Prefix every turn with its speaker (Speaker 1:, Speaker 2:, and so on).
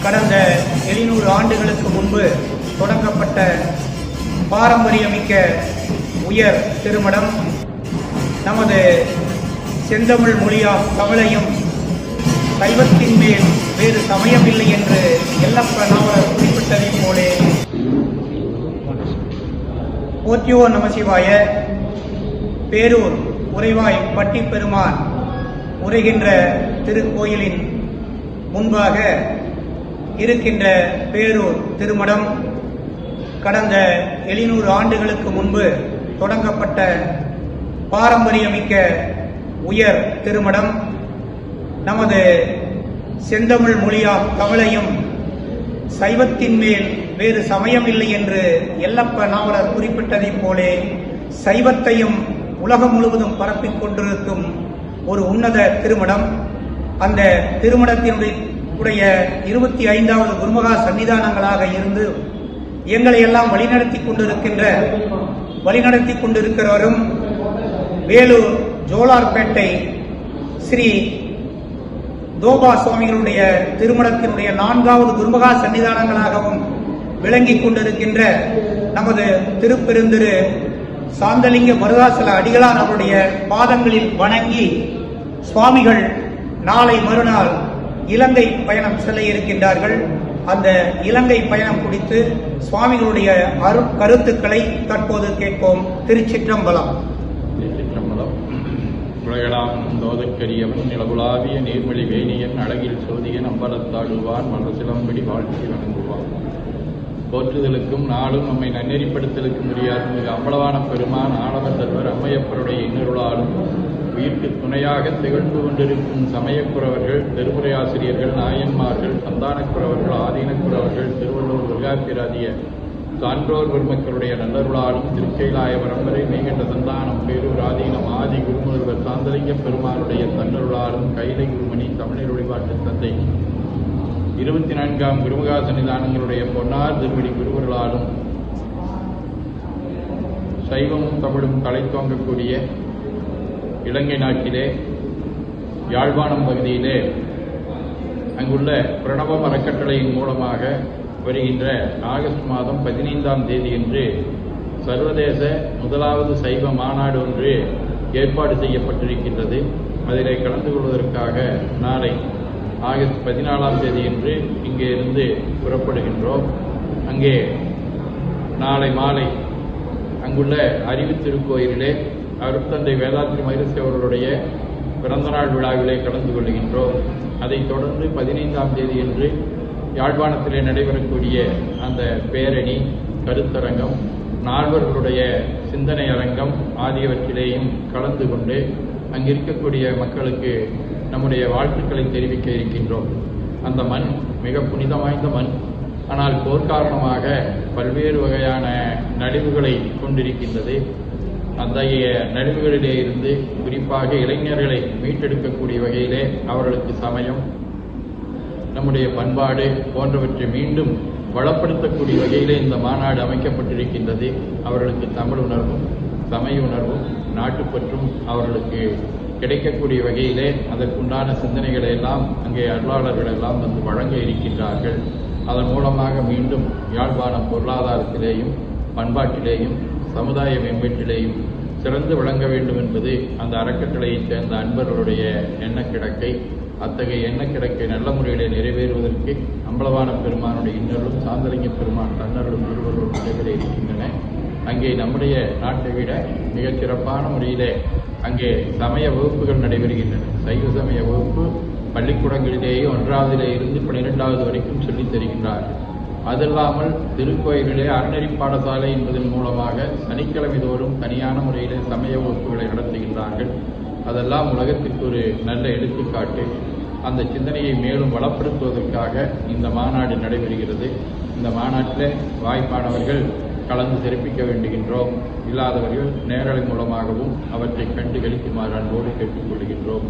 Speaker 1: கடந்த 700 ஆண்டுகளுக்கு முன்பு தொடங்கப்பட்ட பாரம்பரியமிக்க உயர் திருமணம் நமது செந்தமிழ் மொழியாம் தமிழையும் சைவத்தின் மேல் வேறு சமயமில்லை என்று எல்லப்ப நாவலர் குறிப்பிட்டதைப் போலே போற்றியோர் நமசிவாய பேரூர் உறைவாய் பட்டி பெருமான் உரைகின்ற திருக்கோயிலின் முன்பாக இருக்கின்ற பேரூர் திருமடம் கடந்த 700 ஆண்டுகளுக்கு முன்பு தொடங்கப்பட்ட பாரம்பரியமிக்க உயர் திருமடம் நமது செந்தமிழ் மொழியாம் தமிழையும் சைவத்தின் மேல் வேறு சமயமில்லை என்று எல்லப்ப நாவலர் குறிப்பிட்டதைப் போலே சைவத்தையும் உலகம் முழுவதும் பரப்பிக் கொண்டிருக்கும் ஒரு உன்னத திருமணம். அந்த திருமணத்தினுடைய 25வது குருமகா சன்னிதானங்களாக இருந்து எங்களை எல்லாம் வழிநடத்தி கொண்டிருக்கிறவரும் வேலூர் ஜோலார்பேட்டை ஸ்ரீ தோபா சுவாமிகளுடைய திருமணத்தினுடைய 4வது குருமகா சன்னிதானங்களாகவும் விளங்கிக் கொண்டிருக்கின்ற நமது திருப்பெருந்திரு சாந்தலிங்க மருதாசல அடிகளார் அவருடைய பாதங்களில் வணங்கி சுவாமிகள் நாளை மறுநாள் இலங்கை பயணம் செல்ல இருக்கின்றார்கள். அந்த இலங்கை பயணம் குறித்து சுவாமிகளுடைய கருத்துக்களை தற்போது கேட்போம். திருச்சிற்றம்பலம்.
Speaker 2: உலகளாம் தோதற்கரியவன் நிலவுலாவிய நீர்மொழி வேணியன் அழகில் சோதியன் அம்பலத்தாடுவான் மனசிலம்படி வாழ்க்கை வணங்குவான். போற்றுதலுக்கும் நாளும் நம்மை நன்னெறிப்படுத்தலுக்கும் முடியாது மிக அம்பலவான பெருமான் ஆடவர் தருவர் அம்மையப்பருடைய இன்னருளாலும் உயிர்க்கு துணையாக திகழ்ந்து கொண்டிருக்கும் சமயக்குறவர்கள், திருமுறையாசிரியர்கள், நாயன்மார்கள், சந்தானக்குறவர்கள், ஆதீனக்குறவர்கள், திருவள்ளூர் துர்காபிராதிய சான்றோர் பெருமக்களுடைய நல்லருளாலும் திருக்கைலாய பரம்பரை மெய்கண்ட சந்தானம் பேரூர் ஆதீனம் ஆதி குருமுதல்வர் சாந்தலிங்க பெருமானுடைய தன்னருளாலும் கைலை குருமணி தமிழர் வழிபாட்டு தந்தை 24ஆம் குருமகா சன்னிதானங்களுடைய பொன்னார் திருவடி குருவர்களாலும் சைவமும் தமிழும் தலைத்தோங்கக்கூடிய இலங்கை நாட்டிலே யாழ்ப்பாணம் பகுதியிலே அங்குள்ள பிரணவம் அறக்கட்டளையின் மூலமாக வருகின்ற ஆகஸ்ட் மாதம் 15ஆம் தேதியன்று சர்வதேச முதலாவது சைவ மாநாடு ஒன்று ஏற்பாடு செய்யப்பட்டிருக்கின்றது. அதிலே கலந்து கொள்வதற்காக நாளை ஆகஸ்ட் 14ஆம் தேதியன்று இங்கே இருந்து புறப்படுகின்றோம். அங்கே நாளை மாலை அங்குள்ள அறிவு திருக்கோயிலிலே அருட்தந்தை வேதாத்ரி மகரிஷி அவர்களுடைய பிறந்தநாள் விழாவிலே கலந்து கொள்கின்றோம். அதைத் தொடர்ந்து 15ஆம் தேதியன்று யாழ்ப்பாணத்திலே நடைபெறக்கூடிய அந்த பேரணி, கருத்தரங்கம், நால்வர்களுடைய சிந்தனை அரங்கம் ஆகியவற்றிலேயும் கலந்து கொண்டு அங்கிருக்கக்கூடிய மக்களுக்கு நம்முடைய வாழ்த்துக்களை தெரிவிக்க இருக்கின்றோம். அந்த மண் மிக புனிதம் வாய்ந்த மண். ஆனால் போர்க்காரணமாக பல்வேறு வகையான நலிவுகளை கொண்டிருக்கின்றது. அத்தகைய நலிவுகளிலே இருந்து குறிப்பாக இளைஞர்களை மீட்டெடுக்கக்கூடிய வகையிலே அவர்களுக்கு சமயம், நம்முடைய பண்பாடு போன்றவற்றை மீண்டும் வளப்படுத்தக்கூடிய வகையிலே இந்த மாநாடு அமைக்கப்பட்டிருக்கின்றது. அவர்களுக்கு தமிழ் உணர்வும் சமய உணர்வும் நாட்டுப்பற்றும் அவர்களுக்கு கிடைக்கக்கூடிய வகையிலே அதற்குண்டான சிந்தனைகளை எல்லாம் அங்கே அருளாளர்கள் எல்லாம் வந்து வழங்க இருக்கின்றார்கள். அதன் மூலமாக மீண்டும் யாழ்ப்பாணம் பொருளாதாரத்திலேயும் பண்பாட்டிலேயும் சமுதாய மேம்பாட்டிலேயும் சிறந்து விளங்க வேண்டும் என்பது அந்த அறக்கட்டளையைச் சேர்ந்த அன்பர்களுடைய எண்ணக்கிடக்கை. அத்தகைய எண்ணக்கிடக்கை நல்ல முறையிலே நிறைவேறுவதற்கு அம்பலவான பெருமானுடைய இன்னருளும் சாந்தலிங்க பெருமான் தன்னருளும் இருவர்களும் நடைபெற இருக்கின்றன. அங்கே நம்முடைய நாட்டை விட மிகச் சிறப்பான முறையிலே அங்கே சமய வகுப்புகள் நடைபெறுகின்றன. சைவ சமய வகுப்பு பள்ளிக்கூடங்களிலேயே 1ஆவதிலே இருந்து 12ஆவது வரைக்கும் சொல்லித் தருகின்றார்கள். அதில்லாமல் திருக்கோயிலிலே அறநெறி பாடசாலை என்பதன் மூலமாக சனிக்கிழமை தோறும் தனியான முறையிலே சமய வகுப்புகளை நடத்துகின்றார்கள். அதெல்லாம் உலகத்திற்கு ஒரு நல்ல எடுத்துக்காட்டு. அந்த சிந்தனையை மேலும் வளப்படுத்துவதற்காக இந்த மாநாடு நடைபெறுகிறது. இந்த மாநாட்டில் வாய்ப்பானவர்கள் கலந்து சிறப்பிக்க வேண்டுகின்றோம். இல்லாதவர்கள் நேரலை மூலமாகவும் அவற்றை கண்டு கழிக்குமாறு அன்போடு கேட்டுக்கொள்கின்றோம்.